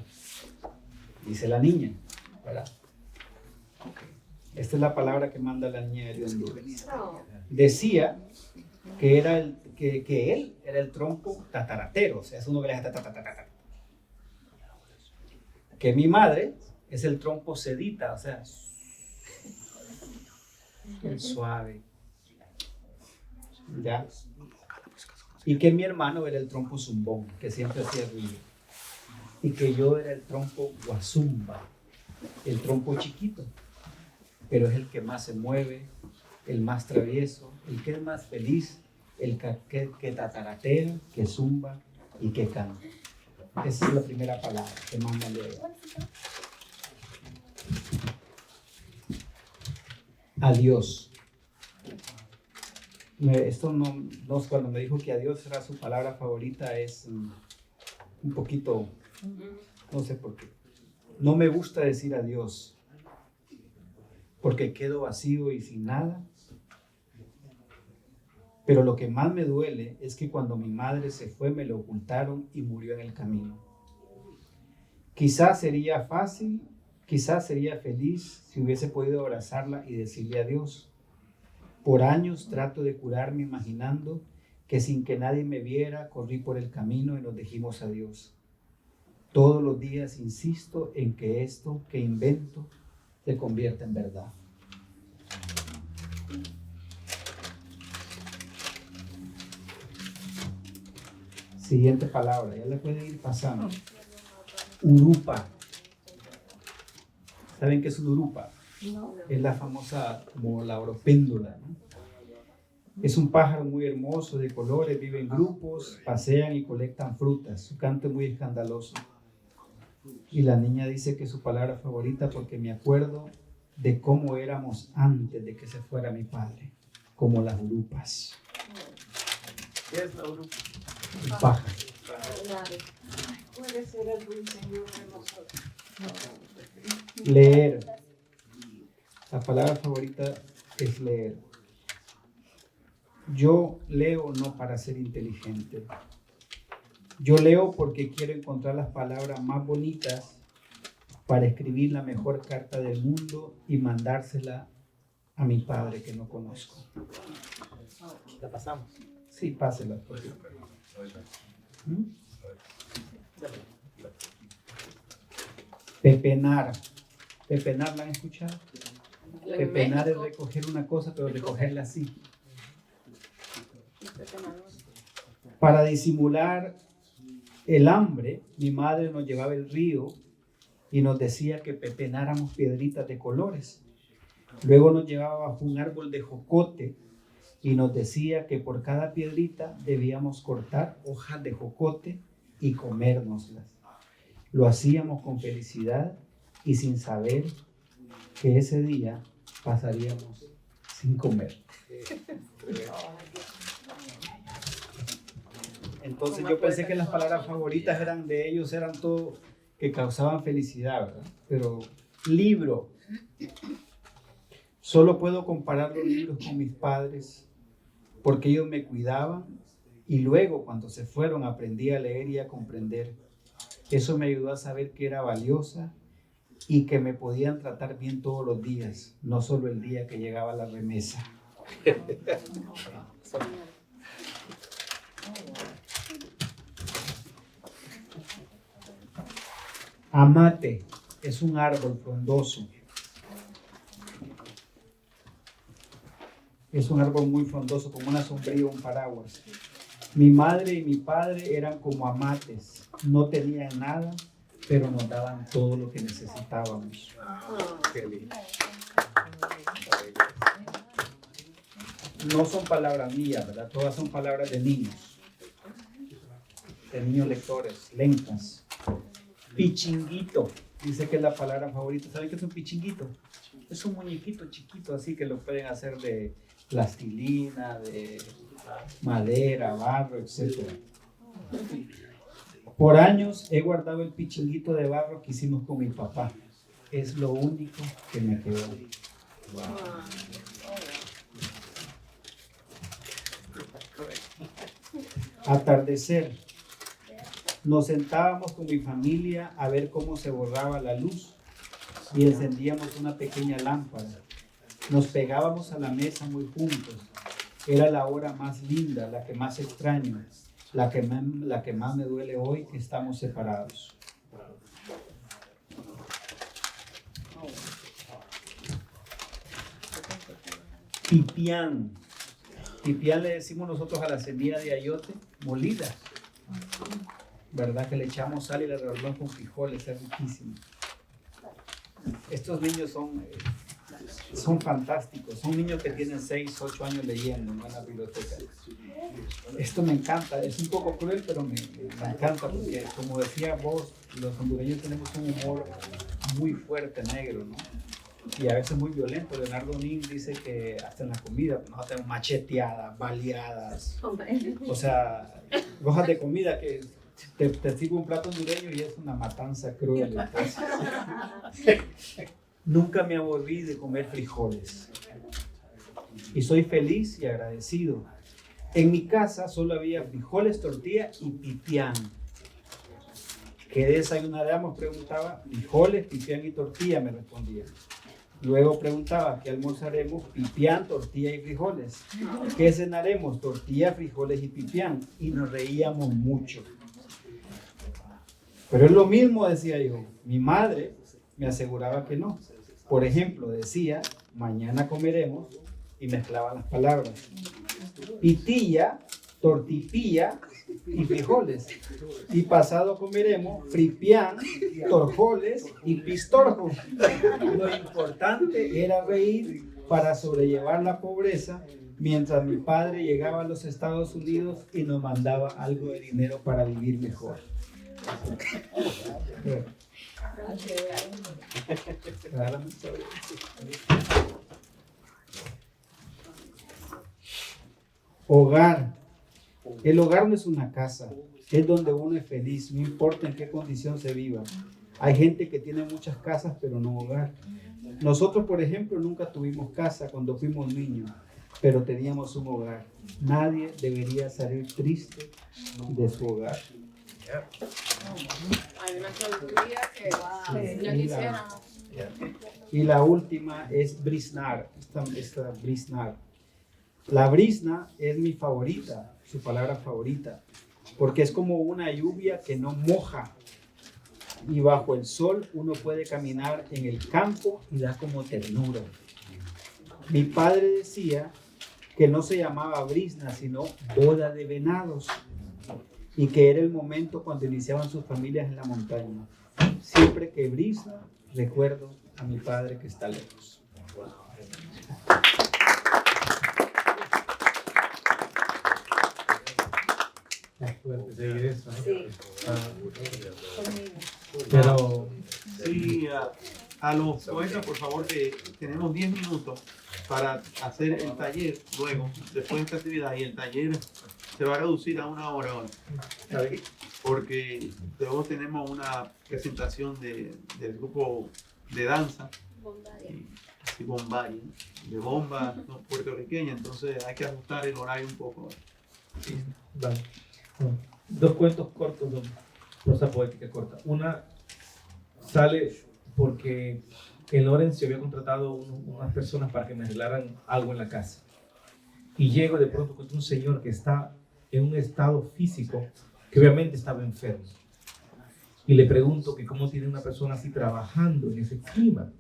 dice la niña, ¿verdad? Esta es la palabra que manda la niña de Honduras. Decía que él era el trompo tataratero, o sea, es uno que le hace tatatatata. Que mi madre es el trompo sedita, o sea, el suave. ¿Ya? Y que mi hermano era el trompo zumbón, que siempre hacía ruido. Y que yo era el trompo guazumba, el trompo chiquito. pero es el que más se mueve, el más travieso, el que es más feliz, el que tataratea, que zumba y que canta. Esa es la primera palabra que más me leo. Adiós. Esto no, cuando me dijo que adiós era su palabra favorita, es un poquito, no sé por qué. No me gusta decir adiós, porque quedo vacío y sin nada. Pero lo que más me duele es que cuando mi madre se fue me lo ocultaron y murió en el camino. Quizás sería fácil, quizás sería feliz si hubiese podido abrazarla y decirle adiós. Por años trato de curarme imaginando que sin que nadie me viera corrí por el camino y nos dijimos adiós. Todos los días insisto en que esto que invento se convierta en verdad. Siguiente palabra, ya la pueden ir pasando. Urupa. ¿Saben qué es un urupa? No. Es la famosa como la oropéndula, ¿no? Es un pájaro muy hermoso, de colores, vive en grupos, pasean y colectan frutas. Su canto es muy escandaloso. Y la niña dice que es su palabra favorita porque me acuerdo de cómo éramos antes de que se fuera mi padre, como las urupas. ¿Qué es la Urupa? El pájaro. Puede ser el ruiseñor de nosotros. Leer. La palabra favorita es leer. Yo leo no para ser inteligente. Yo leo porque quiero encontrar las palabras más bonitas para escribir la mejor carta del mundo y mandársela a mi padre que no conozco. ¿La pasamos? Sí, pásela. Por favor. ¿Mm? Pepenar. Pepenar, ¿la han escuchado? En Pepenar es México, recoger una cosa, pero recogerla así. Para disimular el hambre, mi madre nos llevaba al río y nos decía que pepenáramos piedritas de colores. Luego nos llevaba bajo un árbol de jocote y nos decía que por cada piedrita debíamos cortar hojas de jocote y comérnoslas. Lo hacíamos con felicidad y sin saber que ese día pasaríamos sin comer. Entonces yo pensé que las palabras favoritas eran de ellos, eran todo que causaban felicidad, ¿verdad? Pero libro. Solo puedo comparar los libros con mis padres porque ellos me cuidaban y luego cuando se fueron aprendí a leer y a comprender. Eso me ayudó a saber que era valiosa y que me podían tratar bien todos los días, no solo el día que llegaba la remesa. Amate es un árbol frondoso. Es un árbol muy frondoso, como una sombrilla o un paraguas. Mi madre y mi padre eran como amates. No tenían nada, pero nos daban todo lo que necesitábamos. No son palabras mías, ¿verdad? Todas son palabras de niños lectores, lentas. Pichinguito, dice que es la palabra favorita. ¿Saben qué es un pichinguito? Es un muñequito chiquito, así que lo pueden hacer de plastilina, de madera, barro, etc. Por años he guardado el pichinguito de barro que hicimos con mi papá. Es lo único que me quedó. Atardecer. Nos sentábamos con mi familia a ver cómo se borraba la luz y encendíamos una pequeña lámpara. Nos pegábamos a la mesa muy juntos. Era la hora más linda, la que más extraño, la que más me duele hoy que estamos separados. Pipián. Pipián le decimos nosotros a la semilla de ayote molida. ¿Verdad? Que le echamos sal y la revolvemos con frijoles, es riquísimo. Estos niños son son fantásticos. Son niños que tienen 6, 8 años leyendo en la biblioteca. Esto me encanta. Es un poco cruel, pero me encanta porque, como decía vos, los hondureños tenemos un humor muy fuerte, negro, ¿no? Y a veces muy violento. Leonardo Nin dice que hasta en la comida pues, nosotros tenemos macheteadas, baleadas. O sea, hojas de comida que te sirve un plato hondureño y es una matanza cruel. Entonces, nunca me aburrí de comer frijoles. Y soy feliz y agradecido. En mi casa solo había frijoles, tortilla y pipián. ¿Qué desayunaremos? Preguntaba. Frijoles, pipián y tortilla, me respondía. Luego preguntaba, ¿qué almorzaremos? Pipián, tortilla y frijoles. ¿Qué cenaremos? Tortilla, frijoles y pipián. Y nos reíamos mucho. Pero es lo mismo, decía yo. Mi madre me aseguraba que no. Por ejemplo, decía, mañana comeremos, y mezclaba las palabras. Pitilla, tortipilla y frijoles. Y pasado comeremos fripián, torjoles y pistorjo. Lo importante era reír para sobrellevar la pobreza, mientras mi padre llegaba a los Estados Unidos y nos mandaba algo de dinero para vivir mejor. Hogar. El hogar no es una casa, es donde uno es feliz, no importa en qué condición se viva. Hay gente que tiene muchas casas, pero no hogar. Nosotros, por ejemplo, nunca tuvimos casa cuando fuimos niños, pero teníamos un hogar. Nadie debería salir triste de su hogar. Hay una sabiduría que ya quisiéramos. Y la última es briznar. Esta briznar. La brizna es mi favorita, su palabra favorita, porque es como una lluvia que no moja. Y bajo el sol uno puede caminar en el campo y da como ternura. Mi padre decía que no se llamaba brizna, sino boda de venados, y que era el momento cuando iniciaban sus familias en la montaña. Siempre que brizna, recuerdo a mi padre que está lejos. Es fuerte seguir eso, ¿no? Sí. Pero Sí, a los poetas, por favor, que tenemos 10 minutos para hacer el taller luego, después de esta actividad, y el taller se va a reducir a 1 hora hoy, porque luego tenemos una presentación del grupo de danza, y Bombay, de bomba no, puertorriqueña, entonces hay que ajustar el horario un poco. vale. Bueno, 2 cuentos cortos, 2 prosa poética corta. Una sale porque en Lorenzo había contratado unas personas para que me arreglaran algo en la casa. Y llego de pronto con un señor que está en un estado físico que obviamente estaba enfermo. Y le pregunto que cómo tiene una persona así trabajando en ese clima.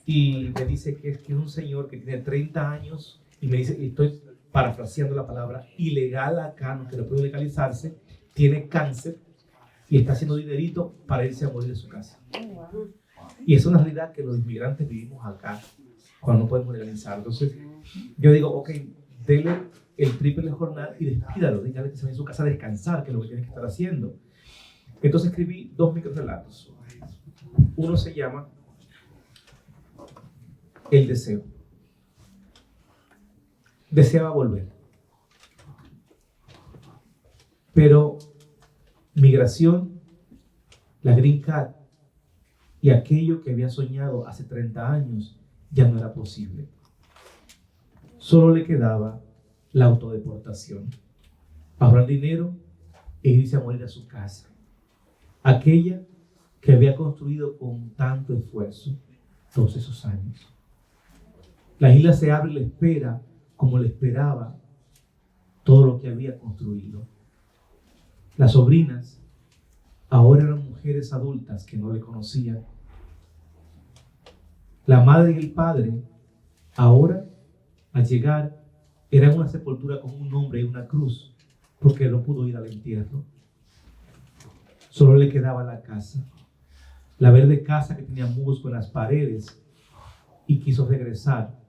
Y me dice que es un señor que tiene 30 años y me dice, y estoy parafraseando la palabra, ilegal acá, no que no puede legalizarse, tiene cáncer y está haciendo dinerito para irse a morir de su casa. Y es una realidad que los inmigrantes vivimos acá cuando no podemos legalizar. Entonces yo digo, ok, dele el triple jornal y despídalo, dígale que se vaya a su casa a descansar, que es lo que tiene que estar haciendo. Entonces escribí 2 microrelatos. Uno se llama El deseo. Deseaba volver, pero migración, la Green Card y aquello que había soñado hace 30 años ya no era posible. Solo le quedaba la autodeportación, ahorrar dinero e irse a morir a su casa, aquella que había construido con tanto esfuerzo todos esos años. La isla se abre y le espera como le esperaba todo lo que había construido. Las sobrinas ahora eran mujeres adultas que no le conocían. La madre y el padre ahora, al llegar, eran una sepultura con un nombre y una cruz, porque no pudo ir al entierro. Solo le quedaba la casa, la verde casa que tenía musgo en las paredes y quiso regresar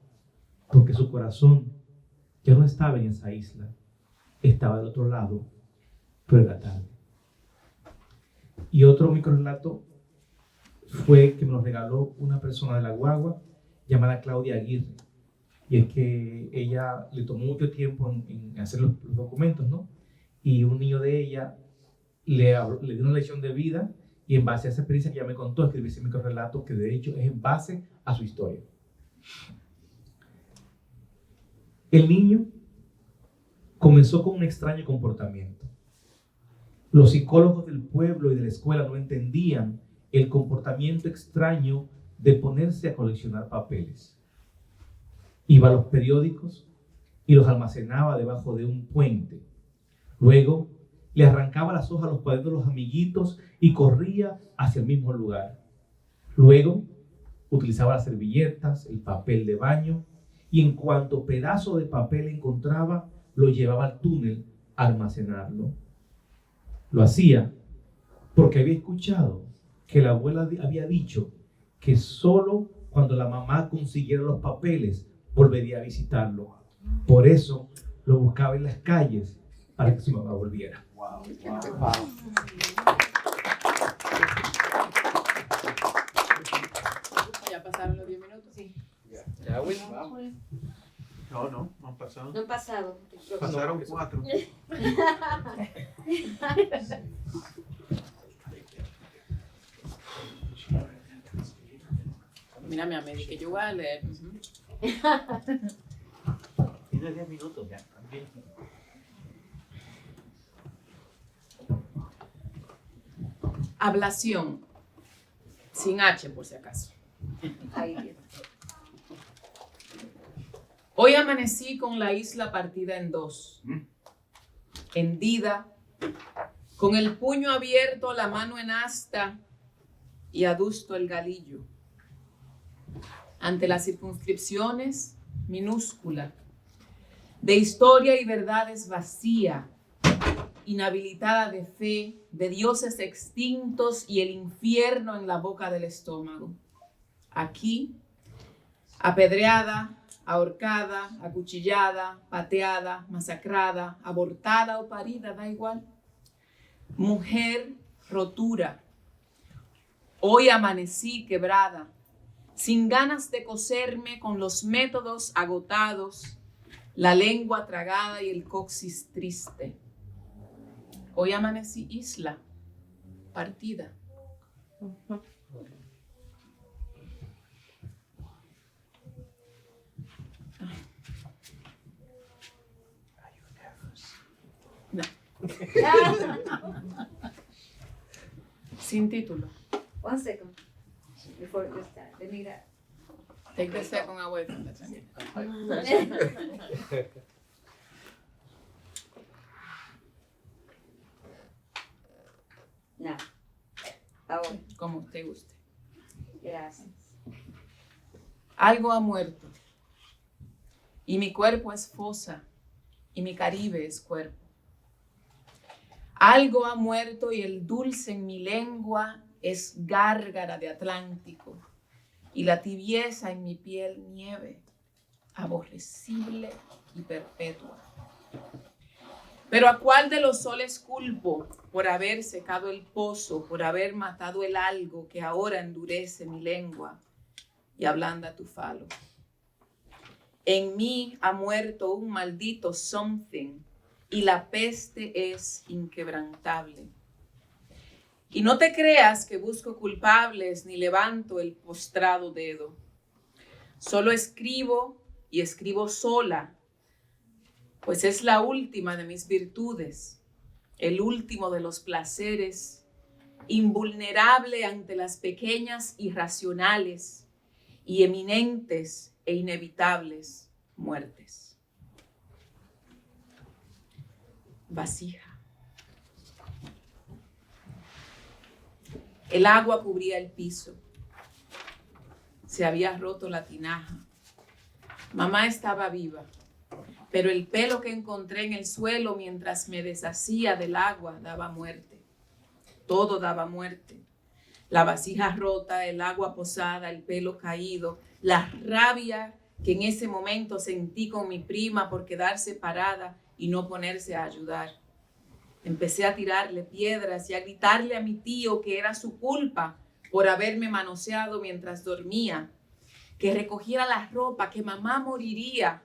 porque su corazón ya no estaba en esa isla, estaba del otro lado, pero era tarde. Y otro microrelato fue que me lo regaló una persona de la guagua llamada Claudia Aguirre. Y es que ella le tomó mucho tiempo en hacer los documentos, ¿no? Y un niño de ella le dio una lección de vida y en base a esa experiencia que ella me contó, escribí ese microrelato que de hecho es en base a su historia. El niño comenzó con un extraño comportamiento. Los psicólogos del pueblo y de la escuela no entendían el comportamiento extraño de ponerse a coleccionar papeles. Iba a los periódicos y los almacenaba debajo de un puente. Luego le arrancaba las hojas a los cuadernos de los amiguitos y corría hacia el mismo lugar. Luego utilizaba las servilletas, el papel de baño y en cuanto pedazo de papel encontraba, lo llevaba al túnel a almacenarlo. Lo hacía porque había escuchado que la abuela había dicho que solo cuando la mamá consiguiera los papeles volvería a visitarlo. Por eso lo buscaba en las calles para que su mamá volviera. ¿Ya pasaron los 10 minutos? Sí. Ya, Will. No han pasado. No han pasado. Pasaron 4. Mira, mi amiga, que yo voy a leer. Tiene 10 minutos ya, también. Ablación. Sin H, por si acaso. Ay, Dios. Hoy amanecí con la isla partida en dos. Hendida, con el puño abierto, la mano en asta y adusto el galillo. Ante las circunscripciones, minúscula, de historia y verdades vacía, inhabilitada de fe, de dioses extintos y el infierno en la boca del estómago. Aquí, apedreada, ahorcada, acuchillada, pateada, masacrada, abortada o parida, da igual. Mujer, rotura. Hoy amanecí quebrada, sin ganas de coserme, con los métodos agotados, la lengua tragada y el coxis triste. Hoy amanecí isla, partida. No. Sin título. 1 second before we start. Let me get Take the second away from the second. No. Ahora, Como usted guste. gracias. Algo ha muerto. Y mi cuerpo es fosa. Y mi Caribe es cuerpo. Algo ha muerto y el dulce en mi lengua es gárgara de Atlántico. Y la tibieza en mi piel nieve, aborrecible y perpetua. Pero ¿a cuál de los soles culpo por haber secado el pozo, por haber matado el algo que ahora endurece mi lengua y ablanda tu falo? En mí ha muerto un maldito something y la peste es inquebrantable. Y no te creas que busco culpables ni levanto el postrado dedo. Solo escribo y escribo sola, pues es la última de mis virtudes, el último de los placeres, invulnerable ante las pequeñas irracionales y eminentes e inevitables muertes. Vasija. El agua cubría el piso. Se había roto la tinaja. Mamá estaba viva, pero el pelo que encontré en el suelo mientras me deshacía del agua daba muerte. Todo daba muerte. La vasija rota, el agua posada, el pelo caído, la rabia que en ese momento sentí con mi prima por quedar separada y no ponerse a ayudar. Empecé a tirarle piedras y a gritarle a mi tío que era su culpa por haberme manoseado mientras dormía, que recogiera la ropa, que mamá moriría.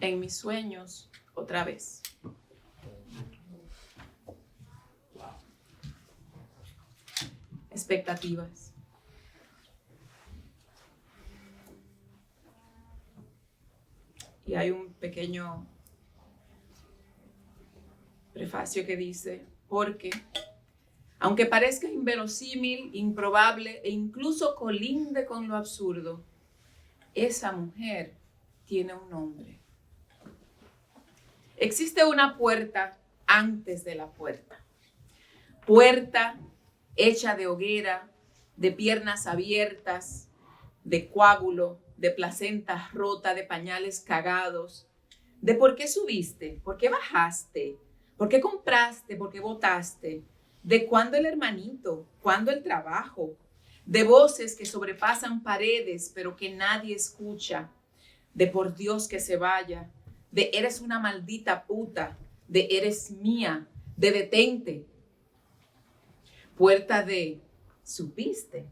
En mis sueños, otra vez. Expectativas. Y hay un pequeño prefacio que dice, porque, aunque parezca inverosímil, improbable e incluso colinde con lo absurdo, esa mujer tiene un nombre. Existe una puerta antes de la puerta. Puerta hecha de hoguera, de piernas abiertas, de coágulo, de placenta rota, de pañales cagados, de por qué subiste, por qué bajaste, por qué compraste, por qué votaste, de cuándo el hermanito, cuándo el trabajo, de voces que sobrepasan paredes pero que nadie escucha, de por Dios que se vaya, de eres una maldita puta, de eres mía, de detente. Puerta de supiste.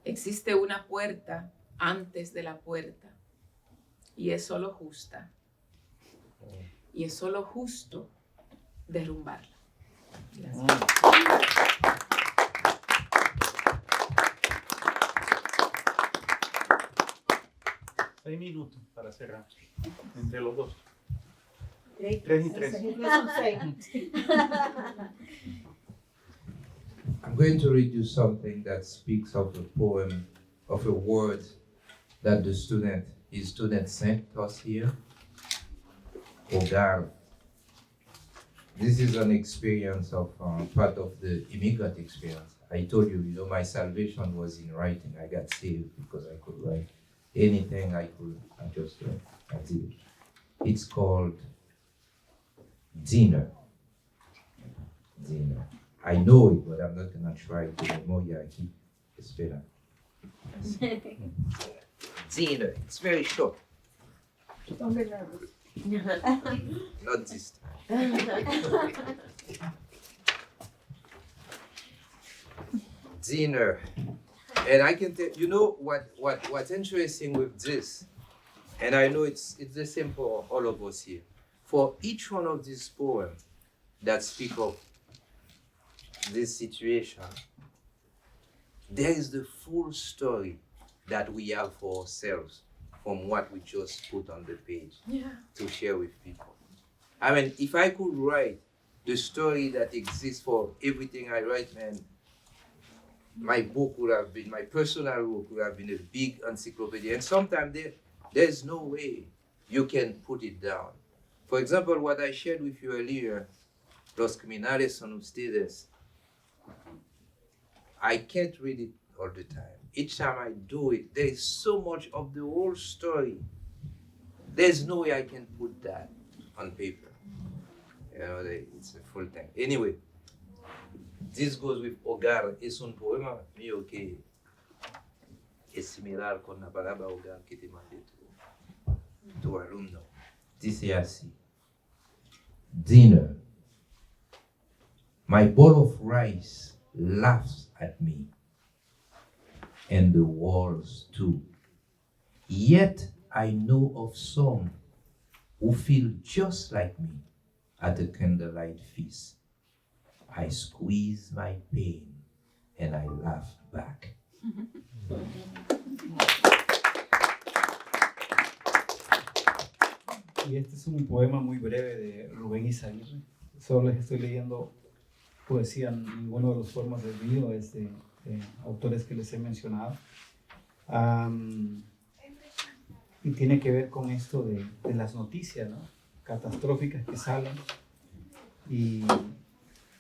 Existe una puerta antes de la puerta y es solo justa. Y es solo justo derrumbarla. Gracias. 6 minutos para cerrar. Entre los dos. 3 3 y 3. I'm going to read you something that speaks of a poem, of a word that his student sent us here. Hogar. This is an experience of part of the immigrant experience. I told you, my salvation was in writing. I got saved because I could write anything I could. I just I did it. It's called Dinner. Dinner. I know it, but I'm not gonna try to memoria aquí. Espera. Dinner. It's very short. Don't get nervous. Not this time. Dinner. And I can tell what's interesting with this, and I know it's the same for all of us here. For each one of these poems that speak of this situation, there is the full story that we have for ourselves from what we just put on the page to share with people. I mean, if I could write the story that exists for everything I write, man, my personal book would have been a big encyclopedia. And sometimes there's no way you can put it down. For example, what I shared with you earlier, Los Criminales Son Ustedes, I can't read it all the time. Each time I do it, there is so much of the whole story. There's no way I can put that on paper. It's a full thing. Anyway, this goes with Hogar. Es un poema mío que es similar con la palabra hogar que te mandé tu alumno. Dice así. Dinner. My bowl of rice laughs at me, and the walls too. Yet I know of some who feel just like me at a candlelight feast. I squeeze my pain and I laugh back. Y este es un poema muy breve de Rubén Izaguirre. Solo les estoy leyendo poesía, ninguno de los poemas del mío es de autores que les he mencionado. Y tiene que ver con esto de las noticias, ¿no? Catastróficas que salen. Y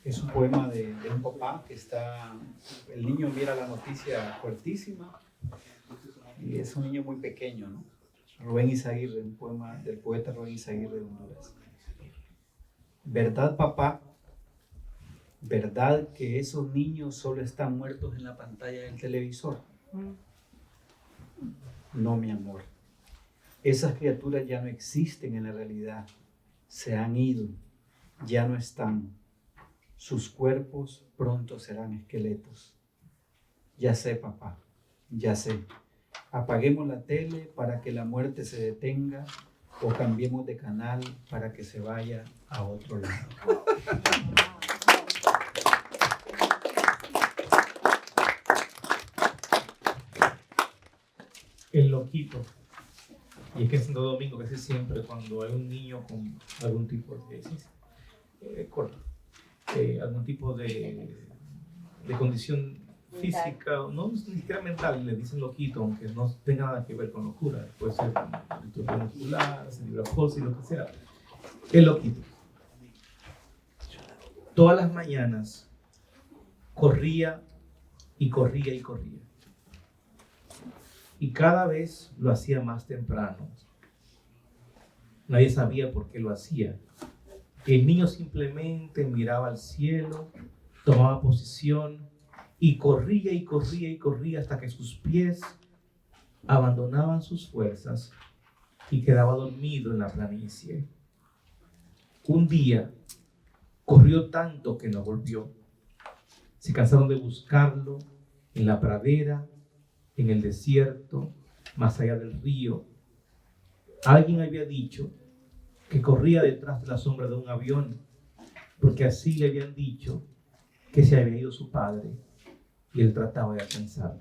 es un poema de un papá que el niño mira la noticia fuertísima y es un niño muy pequeño, ¿no? Rubén Izaguirre, un poema del poeta Rubén Izaguirre de Honduras. ¿Verdad, papá? ¿verdad que esos niños solo están muertos en la pantalla del televisor? No, mi amor. Esas criaturas ya no existen en la realidad. Se han ido, ya no están. Sus cuerpos pronto serán esqueletos. Ya sé, papá, ya sé. Apaguemos la tele para que la muerte se detenga o cambiemos de canal para que se vaya a otro lado. El loquito. Y es que en Santo Domingo casi siempre cuando hay un niño con algún tipo de algún tipo de condición física, no ni siquiera mental, le dicen loquito, aunque no tenga nada que ver con locura. Puede ser distrofia muscular, cerebrosis, lo que sea. El loquito. Todas las mañanas corría y corría y corría. Y cada vez lo hacía más temprano. Nadie sabía por qué lo hacía. El niño simplemente miraba al cielo, tomaba posición y corría y corría y corría hasta que sus pies abandonaban sus fuerzas y quedaba dormido en la planicie. Un día corrió tanto que no volvió. Se cansaron de buscarlo en la pradera, en el desierto, más allá del río. Alguien había dicho que corría detrás de la sombra de un avión, porque así le habían dicho que se había ido su padre y él trataba de alcanzarlo.